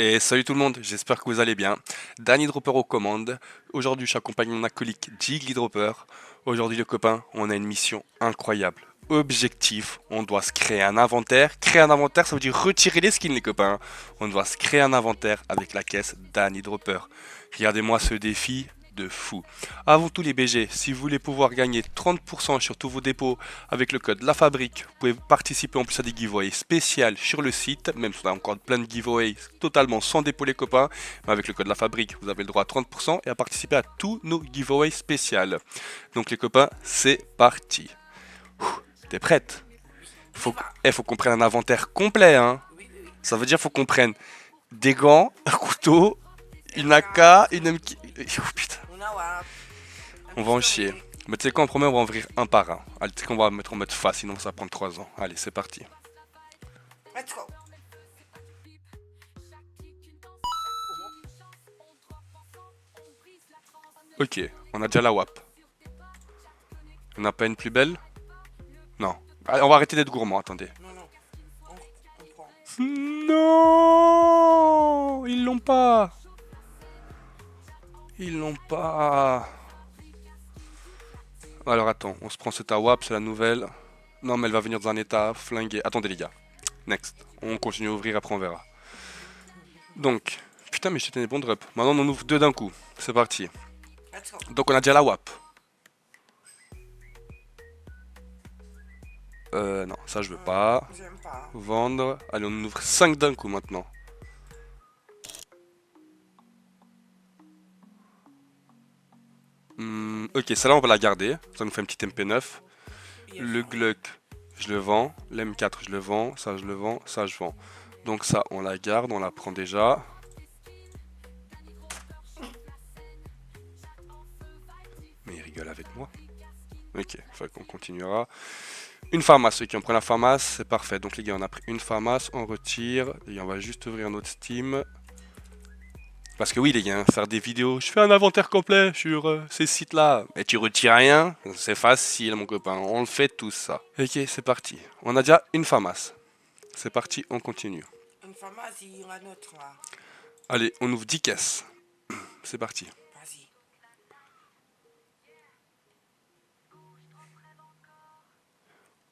Et salut tout le monde, j'espère que vous allez bien. Danny Dropper aux commandes. Aujourd'hui, je suis accompagné de mon acolyte Jiggly Dropper. Aujourd'hui, les copains, on a une mission incroyable. Objectif, on doit se créer un inventaire. Créer un inventaire, ça veut dire retirer les skins, les copains. On doit se créer un inventaire avec la caisse Danny Dropper. Regardez-moi ce défi de fou. Avant tout les BG, si vous voulez pouvoir gagner 30% sur tous vos dépôts avec le code La Fabrique, vous pouvez participer en plus à des giveaways spéciaux sur le site, même si on a encore plein de giveaways totalement sans dépôt les copains, mais avec le code La Fabrique, vous avez le droit à 30% et à participer à tous nos giveaways spéciaux. Donc les copains, c'est parti. T'es prête? Faut qu'on prenne un inventaire complet, hein. Ça veut dire faut qu'on prenne des gants, un couteau, une AK, une MK. Oh putain. On va en chier. Mais tu sais quoi, en premier, on va en ouvrir un par un. Allez, tu sais qu'on va mettre en mode face, sinon ça va prendre 3 ans. Allez, c'est parti. Let's go. Ok, on a déjà la WAP. On n'a pas une plus belle? Non. Allez, on va arrêter d'être gourmand, attendez. Non, on prend. Non, ils l'ont pas. Ils l'ont pas. Alors attends, on se prend cette AWAP, c'est la nouvelle. Non, mais elle va venir dans un état flingué. Attendez les gars. Next. On continue à ouvrir, après on verra. Donc, putain, mais j'étais des bons drops. Maintenant, on en ouvre deux d'un coup. C'est parti. Let's go. Donc, on a déjà la WAP. Non, ça je veux pas. J'aime pas. Vendre. Allez, on en ouvre 5 d'un coup maintenant. Ok, celle-là on va la garder. Ça nous fait une petite MP9. Le Gluck, je le vends. L'M4, je le vends. Ça, je le vends. Ça, je vends. Donc, ça, on la garde. On la prend déjà. Mais il rigole avec moi. Ok, faut qu'on continuera. Une pharmacie, ceux qui ont pris la pharmacie, c'est parfait. Donc les gars, on a pris une pharmacie, on retire. Les gars, on va juste ouvrir notre Steam. Parce que oui, les gars, faire des vidéos, je fais un inventaire complet sur ces sites-là. Mais tu retires rien, c'est facile, mon copain. On le fait tous, ça. Ok, c'est parti. On a déjà une pharmacie. C'est parti, on continue. Une pharmacie, il y en a notre là. Allez, on ouvre 10 caisses. C'est parti. Vas-y.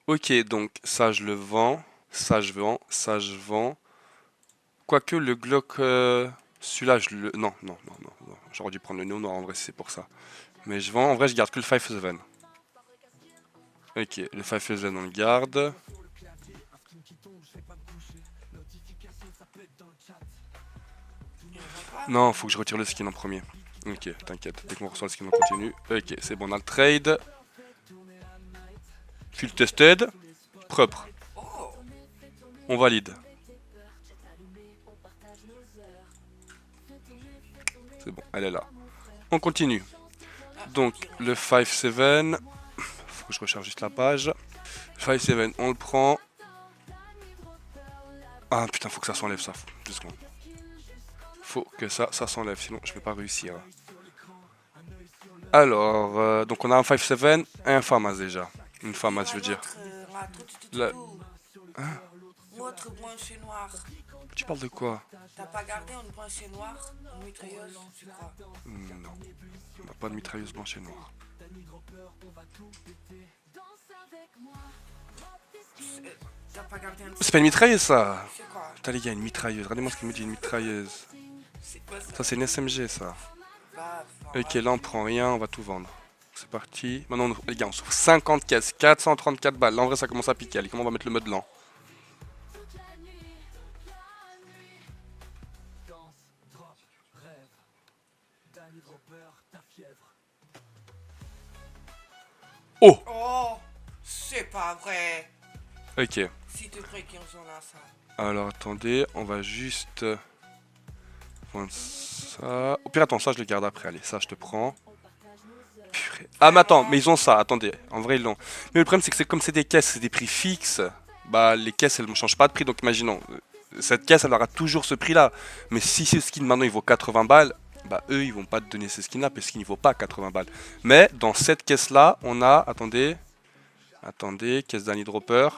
Ok, donc ça, je le vends. Ça, je vends. Ça, je vends. Quoique le Glock, celui-là, je le... Non, non, non, non, non. J'aurais dû prendre le no, non, en vrai, c'est pour ça. Mais je vends, en vrai, je garde que le 5-7. Ok, le 5-7, on le garde. Il y en a pas. Non, faut que je retire le skin en premier. Ok, t'inquiète, dès qu'on reçoit le skin, on continue. Ok, c'est bon, on a le trade. Full tested. Propre. Oh. On valide. C'est bon, elle est là. On continue. Donc, le 5-7. Faut que je recharge juste la page. 5-7, on le prend. Ah putain, faut que ça s'enlève ça. 2 secondes. Faut que ça s'enlève, sinon je vais pas réussir. Alors, donc on a un 5-7 et un Famas déjà. Une Famas, je veux dire. La- Notre branché noir. Tu parles de quoi? T'as pas gardé une branché noire? Une mitrailleuse, je crois. Non, on n'a pas de mitrailleuse blanche et noire. T'as pas gardé un. C'est pas une mitrailleuse ça. C'est quoi? Putain les gars, une mitrailleuse. Regardez-moi ce qu'il me dit, une mitrailleuse. C'est quoi ça? Ça c'est une SMG ça. Bah, Ok, là on prend rien, on va tout vendre. C'est parti. Maintenant les gars, on s'ouvre 50 caisses, 434 balles. Là en vrai ça commence à piquer. Allez, comment on va mettre le mode lent? Oh. Oh. C'est pas vrai. Ok. Si tu crois qu'ils ont là ça. Alors attendez, on va juste prendre ça. Au pire, attends, ça je le garde après. Allez, ça je te prends. Purée. Ah, mais attends, mais ils ont ça. Attendez, en vrai ils l'ont. Mais le problème c'est que comme c'est des caisses, c'est des prix fixes. Bah les caisses elles ne changent pas de prix. Donc imaginons, cette caisse elle aura toujours ce prix là. Mais si ce skin maintenant il vaut 80 balles, bah eux ils vont pas te donner ce skin là parce qu'il ne vaut pas 80 balles. Mais dans cette caisse là, on a, attendez, caisse Danny Dropper.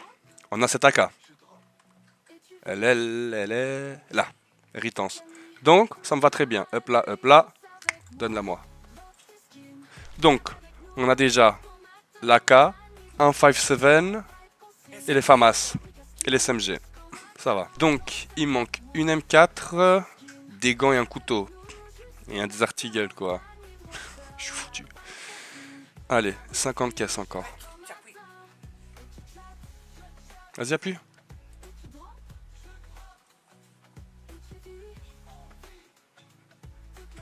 On a cette AK. Elle est là. Ritance. Donc, ça me va très bien. Hop là, donne-la moi. Donc, on a déjà l'AK, un 5-7 et les FAMAS et les SMG. Ça va. Donc, il manque une M4, des gants et un couteau. Et un désartilleul, quoi. Je suis foutu. Allez, 50 caisses encore. J'appuie. Vas-y, appuie.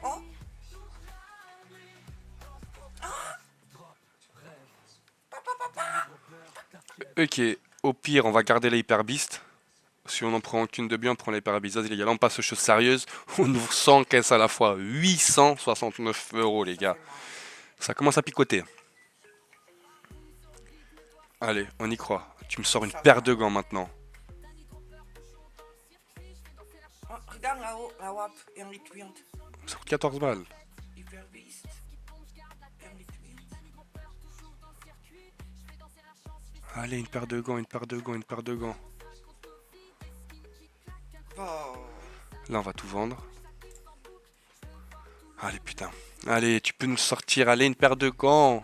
Oh, Ok, au pire, on va garder les Hyper Beast. Si on en prend qu'une de bien, on prend les Hyper Beast. Vas-y, les gars, là, on passe aux choses sérieuses. On ouvre 100 caisses à la fois. 869 euros, les ça gars. fait mal. Ça commence à picoter. Allez, on y croit. Tu me sors une Ça paire va. de gants maintenant. Oh, regarde là-haut, la WAP, Henry Twint. Ça coûte 14 balles. Hyper Beast. Henry Twint. Allez, une paire de gants, une paire de gants, une paire de gants. Bon. Là, on va tout vendre. Allez, putain. Allez, tu peux nous sortir. Allez, une paire de gants.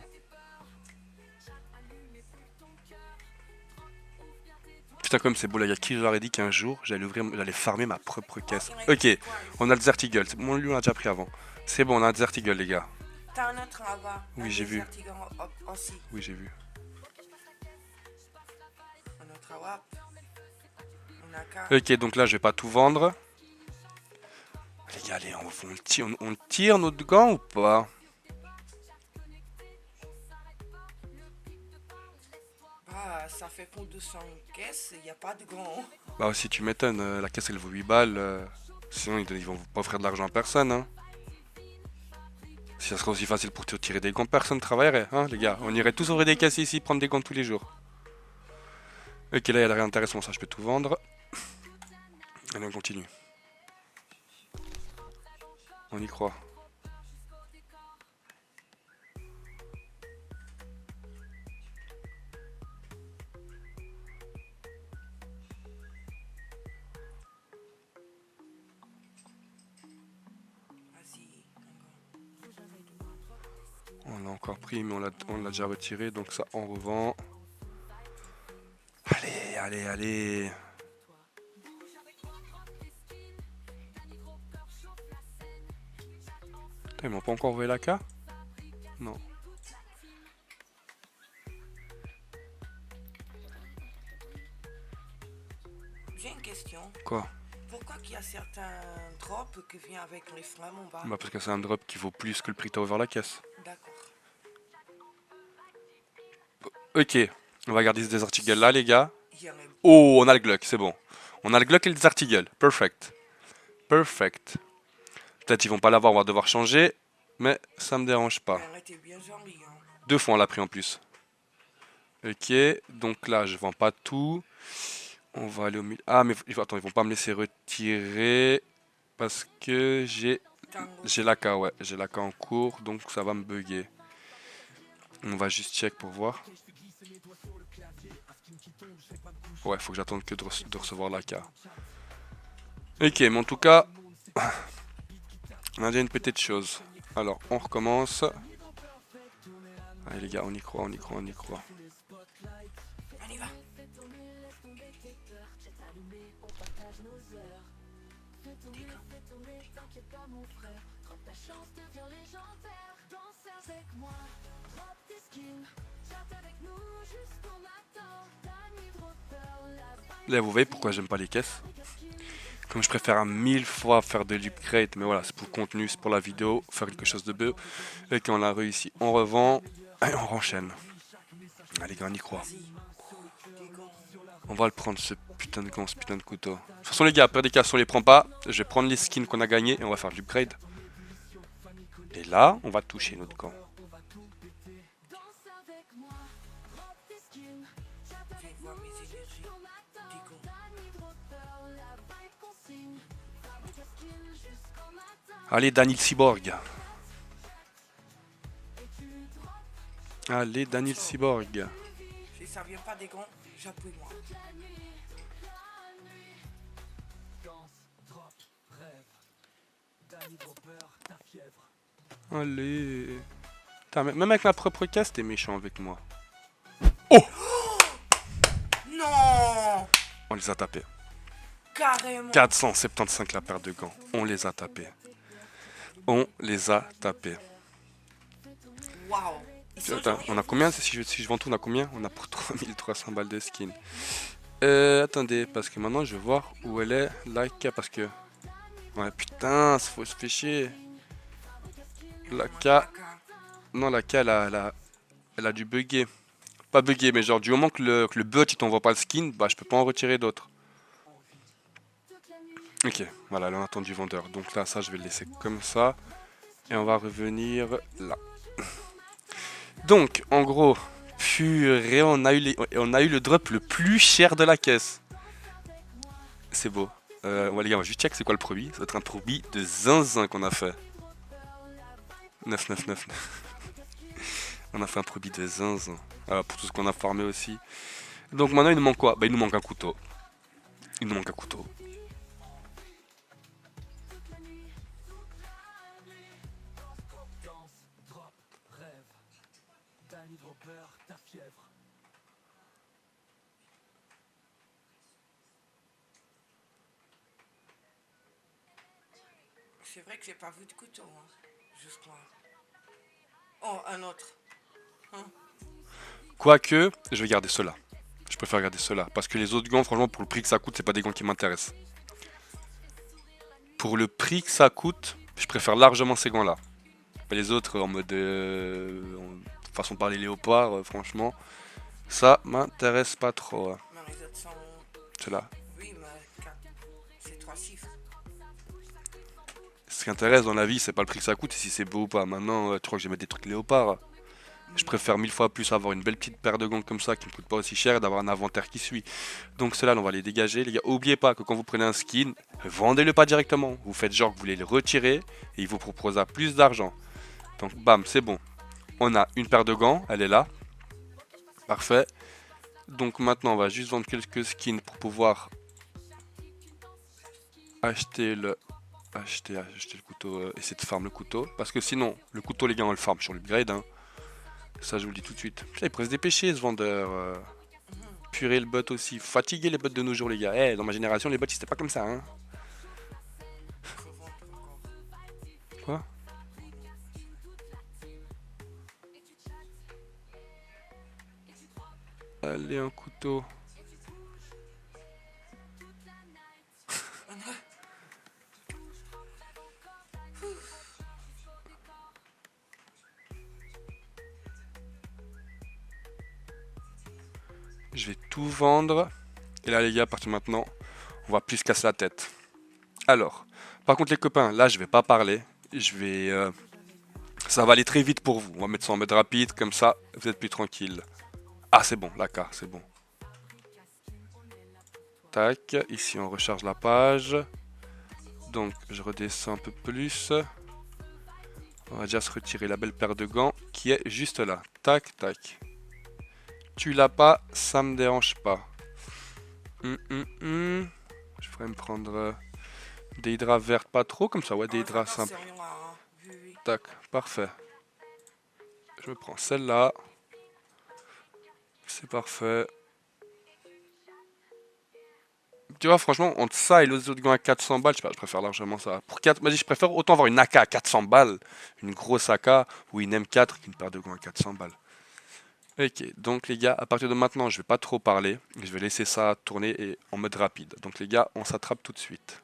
Putain, comme c'est beau, là, il y a qui j'aurais dit qu'un jour, j'allais farmer ma propre caisse. Ok, on a le Desert Eagle. Bon, lui, on l'a déjà pris avant. C'est bon, on a un Desert Eagle, les gars. T'as un autre là-bas. Oui, un j'ai vu. Desert Eagle aussi. Oui, j'ai vu. Un autre WAP. On a qu'un. Ok, donc là, je vais pas tout vendre. Les gars, allez, on tire notre gant ou pas? Ah, ça fait pour 200 caisses, il n'y a pas de gants. Bah, aussi, tu m'étonnes. La caisse, elle vaut 8 balles. Sinon, ils vont pas offrir de l'argent à personne, hein. Si ça serait aussi facile pour te tirer des gants, personne ne travaillerait, hein, les gars. On irait tous ouvrir des caisses ici, prendre des gants tous les jours. Ok, là, il y a rien d'intéressant, ça, je peux tout vendre. Allez, on continue. On y croit. Vas-y, On l'a encore pris, mais on l'a déjà retiré, donc ça, on revend. Allez, allez, allez. Putain, ils m'ont pas encore envoyé la K? Non. j'ai une question. Quoi? Pourquoi qu'il y a certains drops qui viennent avec les flammes en bas? Bah, parce que c'est un drop qui vaut plus que le prix que t'as ouvert la caisse. D'accord. Ok, on va garder ce Desert Eagle là, les gars. Il y en a Oh, on a le Glock, c'est bon. On a le Glock et le Desert Eagle. Perfect. Perfect. Peut-être ils vont pas l'avoir, on va devoir changer. Mais ça me dérange pas. était bien joli, hein. 2 fois on l'a pris en plus. Ok, donc là je vends pas tout. On va aller au milieu. Ah mais attends, ils vont pas me laisser retirer. Parce que j'ai l'AK, ouais. J'ai l'AK en cours, donc ça va me bugger. On va juste check pour voir. Ouais, faut que j'attende que de recevoir l'AK. Ok, mais en tout cas, on a déjà une petite chose. Alors, on recommence. Allez les gars, on y croit, on y croit, on y croit. On y va. Là, vous voyez pourquoi j'aime pas les caisses. Comme je préfère à 1000 fois faire de l'upgrade, mais voilà, c'est pour le contenu, c'est pour la vidéo, faire quelque chose de beau. Et quand on a réussi, on revend et on renchaîne. Allez les gars, on y croit. On va le prendre ce putain de gant, ce putain de couteau. De toute façon les gars, après des cas, si on les prend pas, je vais prendre les skins qu'on a gagnés et on va faire de l'upgrade. Et là, on va toucher notre gant. Je vais voir mes énergies. Digo. Allez, Daniel Cyborg. Allez, Daniel Cyborg. Si ça vient pas des gants, j'appuie moi. Allez. Putain, même avec ma propre casse, t'es méchant avec moi. Non. On les a tapés. Carrément. 475 la paire de gants. On les a tapés. On les a tapés. Waouh. Ils sont Attends, jolis. on a combien si je vends tout, on a combien? On a pour 3300 balles de skin. Attendez, parce que maintenant je vais voir où elle est, la K, parce que... Ouais, putain, faut se faire chier. La K... Non, la K, elle a dû bugger. Pas bugger, mais genre, du moment que le bot, il t'envoie pas le skin, bah je peux pas en retirer d'autres. Ok, voilà, là on attend du vendeur. Donc là, ça, je vais le laisser comme ça. Et on va revenir là. Donc, en gros, purée, on a eu le drop le plus cher de la caisse. C'est beau. Ouais, les gars, on va juste check c'est quoi le produit. Ça va être un produit de zinzin qu'on a fait. 9999. On a fait un produit de zinzin. Pour tout ce qu'on a farmé aussi. Donc maintenant, il nous manque quoi? Bah, il nous manque un couteau. Il nous manque un couteau. C'est vrai que j'ai pas vu de couteau. Hein. Juste moi. Oh, un autre. Quoique, je vais garder ceux-là. Je préfère garder ceux-là. Parce que les autres gants, franchement, pour le prix que ça coûte, c'est pas des gants qui m'intéressent. Pour le prix que ça coûte, je préfère largement ces gants-là. Les autres, en mode... façon de parler léopard, franchement, ça m'intéresse pas trop. Hein. Mais les autres sont... Ceux-là. Oui, mais 4. C'est 3 chiffres. Ce qui intéresse dans la vie, c'est pas le prix que ça coûte et si c'est beau ou pas. Maintenant, tu crois que je vais mettre des trucs léopard. Je préfère 1000 fois plus avoir une belle petite paire de gants comme ça qui me coûte pas aussi cher et d'avoir un inventaire qui suit. Donc ceux-là, on va les dégager. Les gars, oubliez pas que quand vous prenez un skin, vendez-le pas directement. Vous faites genre que vous voulez le retirer et il vous proposera plus d'argent. Donc bam, c'est bon. On a une paire de gants, elle est là. Parfait. Donc maintenant, on va juste vendre quelques skins pour pouvoir acheter le couteau, essayer de farm le couteau. Parce que sinon, le couteau, les gars, on le farm sur l'upgrade. Hein. Ça, je vous le dis tout de suite. Putain, il pourrait se dépêcher, ce vendeur. Purée, le bot aussi. Fatiguer les bots de nos jours, les gars. Eh, dans ma génération, les bots, c'était pas comme ça. Hein. Faut vendre encore. Quoi? Allez, un couteau. Je vais tout vendre. Et là, les gars, à partir de maintenant, on va plus se casser la tête. Alors, par contre, les copains, là, je vais pas parler. Je vais... ça va aller très vite pour vous. On va mettre ça en mode rapide, comme ça, vous êtes plus tranquille. Ah, c'est bon, la K, c'est bon. Tac, ici, on recharge la page. Donc, je redescends un peu plus. On va déjà se retirer la belle paire de gants qui est juste là. Tac, tac. Tu l'as pas, ça me dérange pas. Je ferais me prendre des hydras vertes, pas trop, comme ça, ouais, des hydras simples. Tac, parfait. Je me prends celle-là. C'est parfait. Tu vois, franchement, entre ça et les autres gants à 400 balles, je sais pas, je préfère largement ça. Pour 4, je préfère autant avoir une AK à 400 balles, une grosse AK, ou une M4 qu'une paire de gants à 400 balles. Ok, donc les gars, à partir de maintenant, je vais pas trop parler. Je vais laisser ça tourner et en mode rapide. Donc les gars, on s'attrape tout de suite.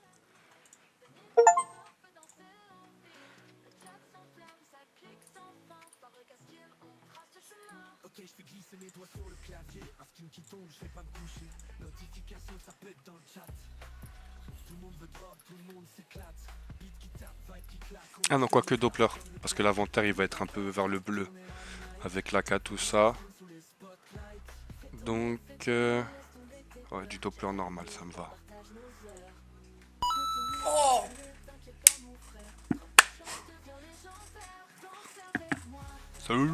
Ah non, quoique Doppler, parce que l'inventaire il va être un peu vers le bleu. Avec l'AK, tout ça. Donc, ouais, du Doppler normal, ça me va. Oh! Salut!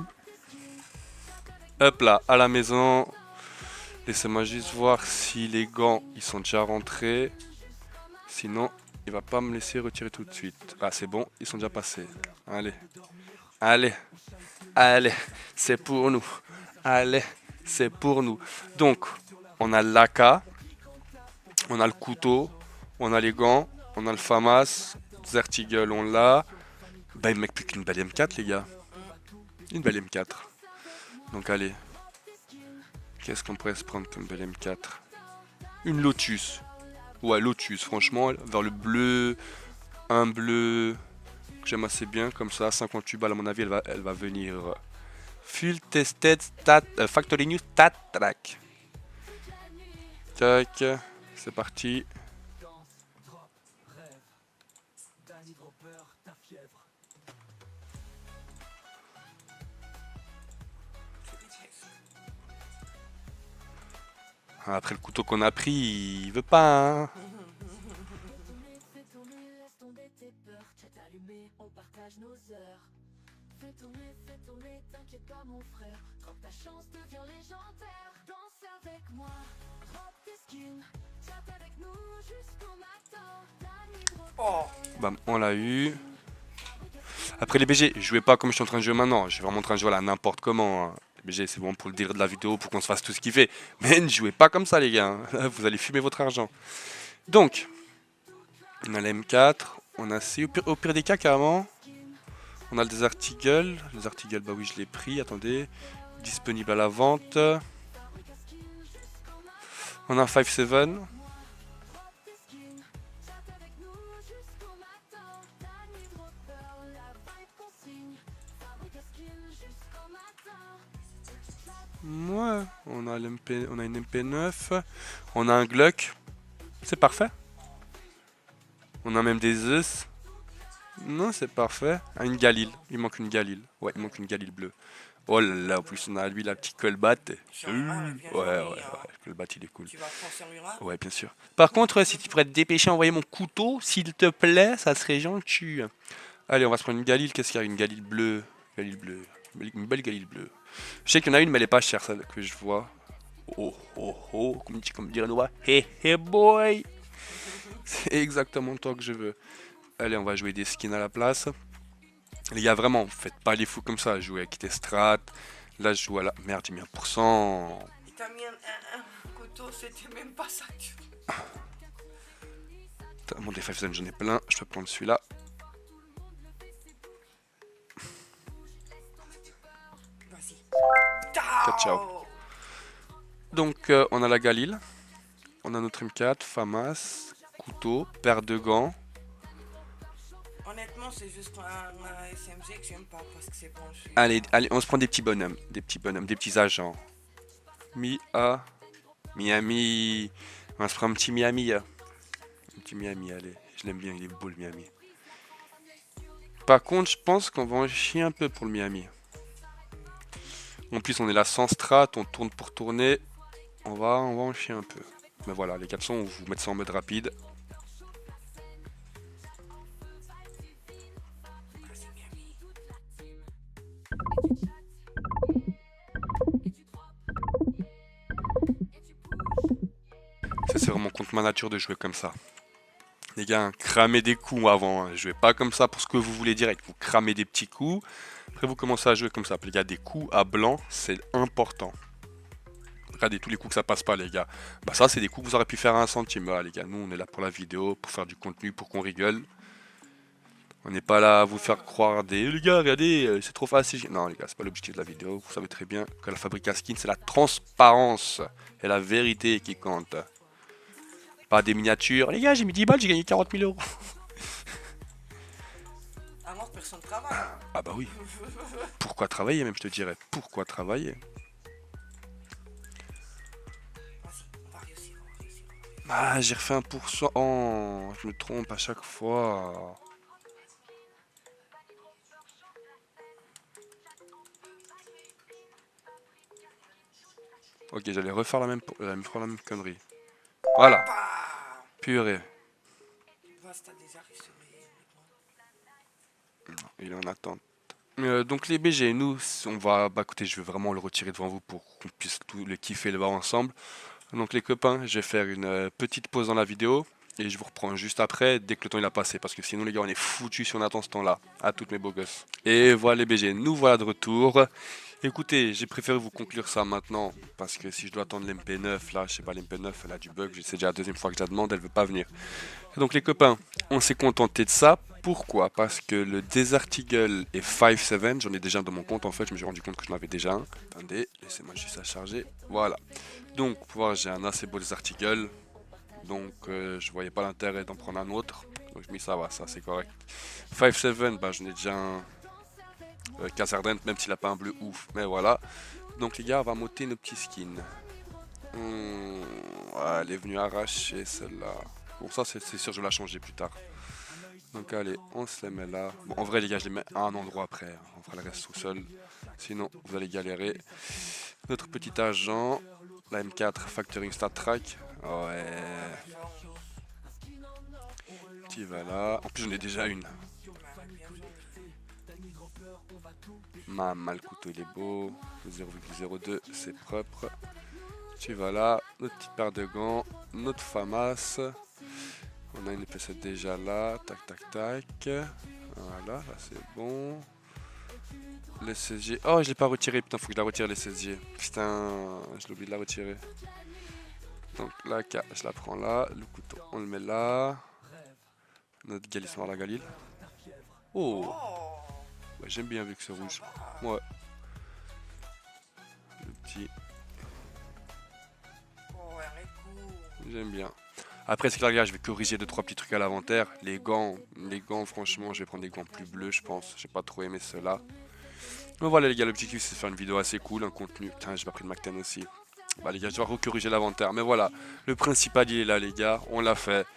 Hop là, à la maison. Laissez-moi juste voir si les gants ils sont déjà rentrés. Sinon, Il va pas me laisser retirer tout de suite. Ah, c'est bon, ils sont déjà passés. Allez, allez, allez, c'est pour nous. Allez, c'est pour nous. Donc, on a l'AK, on a le couteau, on a les gants, on a le FAMAS, Zertigel, on l'a. Bah, il me manque plus qu'une belle M4, les gars. Une belle M4. Donc, allez. Qu'est-ce qu'on pourrait se prendre comme belle M4? Une Lotus. Ouais, Lotus, franchement, vers le bleu. Un bleu que j'aime assez bien, comme ça, 58 balles à mon avis, elle va venir. Full tested factory news stat track. Tac, c'est parti. Après le couteau qu'on a pris, il veut pas, hein. Oh, Bam, on l'a eu. Après les BG, je jouais pas comme je suis en train de jouer maintenant. Je suis vraiment en train de jouer là n'importe comment, hein. Les BG, c'est bon pour le dire de la vidéo, pour qu'on se fasse tout ce qu'il fait. Mais ne jouez pas comme ça, les gars, hein. Vous allez fumer votre argent. Donc, on a la M4, on a C. Au pire des cas, carrément, on a le Desert Eagle. Le Desert Eagle, bah oui, je l'ai pris. Attendez. Disponible à la vente. On a un 5.7. Ouais, on a on a une MP9. On a un Glock. C'est parfait. On a même des Zeus. Non, c'est parfait. Ah, une Galil. Il manque une Galil. Ouais, il manque une Galil bleue. Oh là là, en plus on a lui la petite Colbat. j'en ai un, bien Ouais, sûr, ouais, mais, ouais. Colbat, il est cool. tu vas t'en servir un? Ouais, bien sûr. Par contre, si tu pourrais te dépêcher à envoyer mon couteau, s'il te plaît, ça serait gentil. Allez, on va se prendre une Galil. Qu'est-ce qu'il y a? Une Galil bleue. Galil bleue. Une belle Galil bleue. Je sais qu'il y en a une, mais elle est pas chère, celle que je vois. Oh, oh, oh, comme dirait Noah. Hey, hey, boy. C'est exactement toi que je veux. Allez, on va jouer des skins à la place. Les gars, vraiment, faites pas les fous comme ça. Jouez avec tes strats. Là, je joue à la. Merde, j'ai mis 1%. Il t'a mis un couteau, c'était même pas ça que tu... Mon D5 j'en ai plein. Je peux prendre celui-là. Vas-y. Ciao. Donc, on a la Galil. On a notre M4, FAMAS, couteau, paire de gants. Honnêtement, c'est juste un SMG que j'aime pas parce que c'est bon. Allez, allez, on se prend des petits bonhommes, des petits agents. Miami. On va se prendre un petit Miami. Un petit Miami, allez. Je l'aime bien, il est beau le Miami. Par contre, je pense qu'on va en chier un peu pour le Miami. En plus, on est là sans strat, on tourne pour tourner. On va en chier un peu. Mais voilà, les 400, on va vous mettre ça en mode rapide. Ça, c'est vraiment contre ma nature de jouer comme ça. Les gars, cramez des coups avant. Hein. Jouez pas comme ça pour ce que vous voulez direct. Vous cramez des petits coups. Après, vous commencez à jouer comme ça. Les gars, des coups à blanc, c'est important. Regardez tous les coups que ça passe pas, les gars. Bah, ça, c'est des coups que vous aurez pu faire à 1 centime. Voilà, les gars, nous, on est là pour la vidéo, pour faire du contenu, pour qu'on rigole. On n'est pas là à vous faire croire des les gars, regardez, c'est trop facile. Non, les gars, c'est pas l'objectif de la vidéo. Vous savez très bien que la fabrique à skin, c'est la transparence et la vérité qui compte. Pas des miniatures. Les gars, j'ai mis 10 balles, j'ai gagné 40 000 euros. Alors, personne travaille. Ah bah oui. Pourquoi travailler même, je te dirais. Pourquoi travailler? Vas-y, on va réussir, on va réussir. Ah, j'ai refait 1%. Oh, je me trompe à chaque fois. Ok, j'allais refaire la même connerie. Voilà. Bah, Purée. t'as déjà réussi. Il est en attente. Donc les BG, nous, on va... Bah écoutez, je vais vraiment le retirer devant vous pour qu'on puisse tout le kiffer et le voir ensemble. Donc les copains, je vais faire une petite pause dans la vidéo. Et je vous reprends juste après, dès que le temps il a passé, parce que sinon les gars, on est foutus si on attend ce temps-là. À toutes mes beaux gosses. Et voilà les BG, nous voilà de retour. Écoutez, j'ai préféré vous conclure ça maintenant, parce que si je dois attendre l'MP9, là, je sais pas, l'MP9, elle a du bug, c'est déjà la deuxième fois que je la demande, elle veut pas venir. Donc les copains, on s'est contenté de ça. Pourquoi? Parce que le Desert Eagle et 5-7, j'en ai déjà un dans mon compte en fait, je me suis rendu compte que j'en avais déjà un. Attendez, laissez-moi juste à charger. Voilà. Donc pour voir, j'ai un assez beau Desert Eagle. Donc je voyais pas l'intérêt d'en prendre un autre. Donc je me dis ça va, ça c'est correct. 5-7, bah j'en ai déjà un Casardent, même s'il a pas un bleu ouf. Mais voilà. Donc les gars, on va monter nos petits skins. Ouais, elle est venue arracher celle-là. Bon ça c'est sûr je vais la changer plus tard. Donc allez, on se les met là. Bon en vrai les gars je les mets à un endroit après. Hein. On fera le reste tout seul. Sinon vous allez galérer. Notre petit agent. La M4 Factoring Star Track. Ouais. Tu vas là. En plus j'en ai déjà une. Maman le couteau il est beau. 0,02 c'est propre. Tu vas là. Notre petite paire de gants. Notre FAMAS. On a une PC déjà là, tac tac tac. Voilà, là c'est bon. Les SSG. Oh, je l'ai pas retiré, putain, faut que je la retire les SSG. Putain, je l'ai oublié de la retirer. Donc la K, je la prends là. Le couteau, on le met là. Notre Galil, la Galil. Oh, bah, j'aime bien avec ce rouge. Ouais. Le petit, Oh, elle est cool. j'aime bien. Après, c'est clair, les gars, je vais corriger 2-3 petits trucs à l'inventaire. Les gants, franchement, je vais prendre des gants plus bleus, je pense. J'ai pas trop aimé ceux-là. Mais voilà, les gars, l'objectif, c'est de faire une vidéo assez cool, un contenu. Putain, j'ai pas pris de Mac 10 aussi. Bah, les gars, je dois recorriger l'inventaire. Mais voilà, le principal, il est là, les gars. On l'a fait.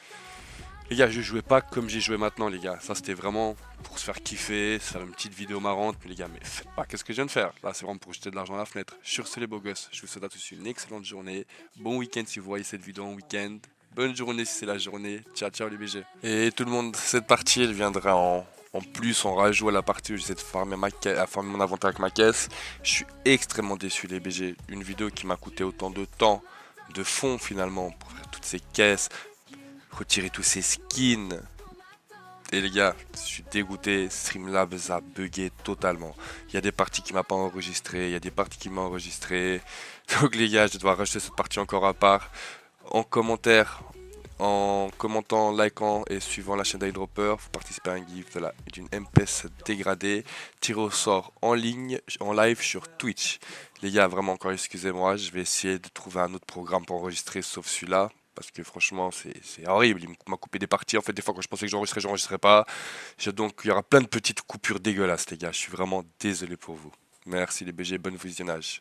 Les gars, je jouais pas comme j'ai joué maintenant, les gars. Ça, c'était vraiment pour se faire kiffer, se faire une petite vidéo marrante. Mais les gars, mais faites pas, qu'est-ce que je viens de faire? Là, c'est vraiment pour jeter de l'argent à la fenêtre. Sur ce, les beaux gosses, je vous souhaite à tous une excellente journée. Bon week-end si vous voyez cette vidéo en week-end. Bonne journée si c'est la journée. Ciao, ciao les BG. Et tout le monde, cette partie, elle viendra en plus, en rajout à la partie où j'essaie de farmer, à farmer mon inventaire avec ma caisse. Je suis extrêmement déçu les BG. Une vidéo qui m'a coûté autant de temps, de fond finalement, pour faire toutes ces caisses, retirer tous ces skins. Et les gars, je suis dégoûté, Streamlabs a bugué totalement. Il y a des parties qui m'a pas enregistré, il y a des parties qui m'ont enregistré. Donc les gars, je dois rajouter cette partie encore à part. En commentaire, en commentant, likant et suivant la chaîne d'Eyedropper, vous participez à un gift d'une MPS dégradée, tiré au sort en ligne, en live sur Twitch. Les gars, vraiment encore excusez-moi, je vais essayer de trouver un autre programme pour enregistrer sauf celui-là. Parce que franchement, c'est horrible. Il m'a coupé des parties. En fait, des fois, quand je pensais que j'enregistrais pas. Donc, il y aura plein de petites coupures dégueulasses, les gars. Je suis vraiment désolé pour vous. Merci les BG, bon visionnage.